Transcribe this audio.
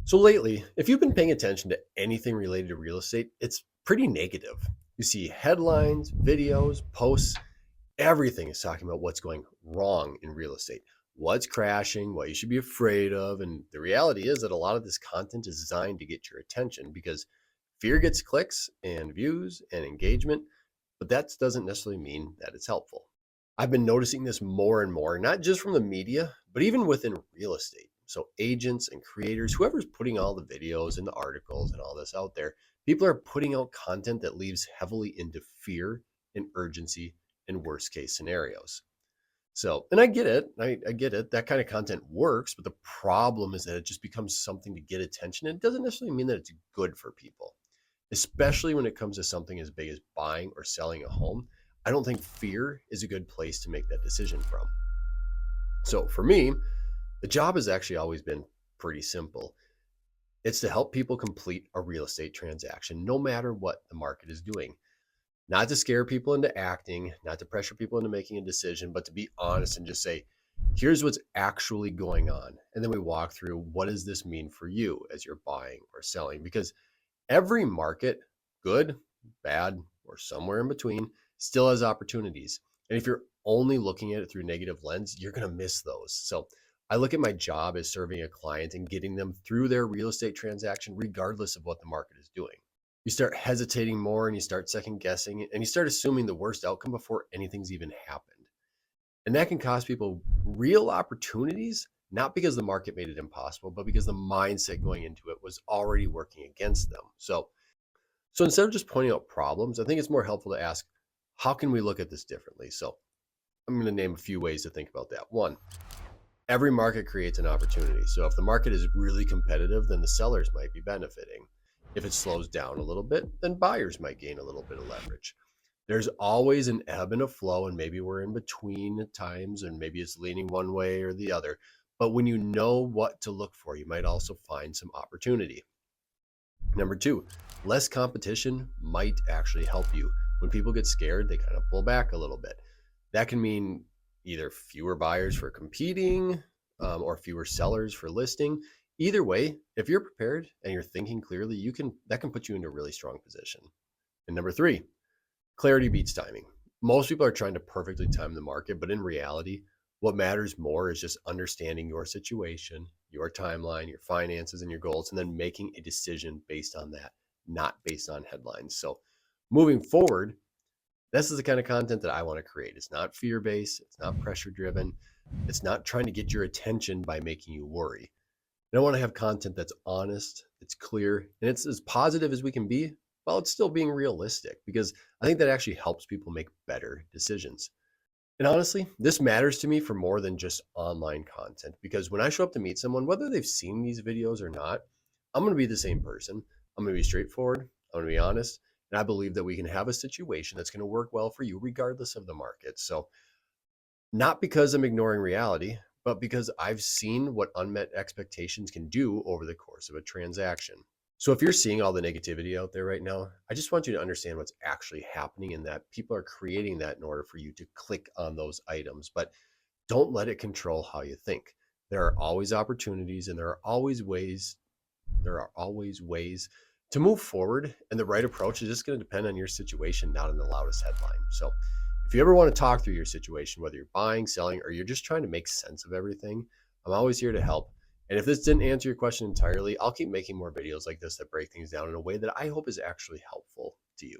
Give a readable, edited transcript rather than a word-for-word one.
So lately, if you've been paying attention to anything related to real estate, it's pretty negative. You see headlines, videos, posts, everything is talking about what's going wrong in real estate, what's crashing, what you should be afraid of. And the reality is that a lot of this content is designed to get your attention because fear gets clicks and views and engagement, but that doesn't necessarily mean that it's helpful. I've been noticing this more and more, not just from the media, but even within real estate. So, agents and creators, whoever's putting all the videos and the articles and all this out there, people are putting out content that leaves heavily into fear and urgency in worst case scenarios. So, and I get it. I get it. That kind of content works, but the problem is that it just becomes something to get attention. It doesn't necessarily mean that it's good for people, especially when it comes to something as big as buying or selling a home. I don't think fear is a good place to make that decision from. So for me, the job has actually always been pretty simple. It's to help people complete a real estate transaction, no matter what the market is doing. Not to scare people into acting, not to pressure people into making a decision, but to be honest and just say, here's what's actually going on. And then we walk through what does this mean for you as you're buying or selling? Because every market, good, bad, or somewhere in between, still has opportunities. And if you're only looking at it through a negative lens, you're going to miss those. So I look at my job as serving a client and getting them through their real estate transaction, regardless of what the market is doing. You start hesitating more and you start second guessing and you start assuming the worst outcome before anything's even happened. And that can cost people real opportunities, not because the market made it impossible, but because the mindset going into it was already working against them. So instead of just pointing out problems, I think it's more helpful to ask, how can we look at this differently? So I'm going to name a few ways to think about that. One, every market creates an opportunity. So if the market is really competitive, then the sellers might be benefiting. If it slows down a little bit, then buyers might gain a little bit of leverage. There's always an ebb and a flow, and maybe we're in between at times, and maybe it's leaning one way or the other. But when you know what to look for, you might also find some opportunity. Number two, less competition might actually help you. When people get scared, they kind of pull back a little bit. That can mean either fewer buyers for competing or fewer sellers for listing. Either way, if you're prepared and you're thinking clearly, that can put you in a really strong position. And number three, clarity beats timing. Most people are trying to perfectly time the market, but in reality, what matters more is just understanding your situation, your timeline, your finances, and your goals, and then making a decision based on that, not based on headlines. So moving forward, this is the kind of content that I want to create. It's not fear based, it's not pressure driven, it's not trying to get your attention by making you worry. And I want to have content that's honest, it's clear, and it's as positive as we can be while it's still being realistic because I think that actually helps people make better decisions. And honestly, this matters to me for more than just online content because when I show up to meet someone, whether they've seen these videos or not, I'm going to be the same person. I'm going to be straightforward. I'm going to be honest. And I believe that we can have a situation that's going to work well for you regardless of the market. So, not because I'm ignoring reality, but because I've seen what unmet expectations can do over the course of a transaction. So if you're seeing all the negativity out there right now, I just want you to understand what's actually happening and that people are creating that in order for you to click on those items. But don't let it control how you think. There are always opportunities and there are always ways to move forward. And the right approach is just going to depend on your situation, not on the loudest headline. So if you ever want to talk through your situation, whether you're buying, selling, or you're just trying to make sense of everything, I'm always here to help. And if this didn't answer your question entirely, I'll keep making more videos like this that break things down in a way that I hope is actually helpful to you.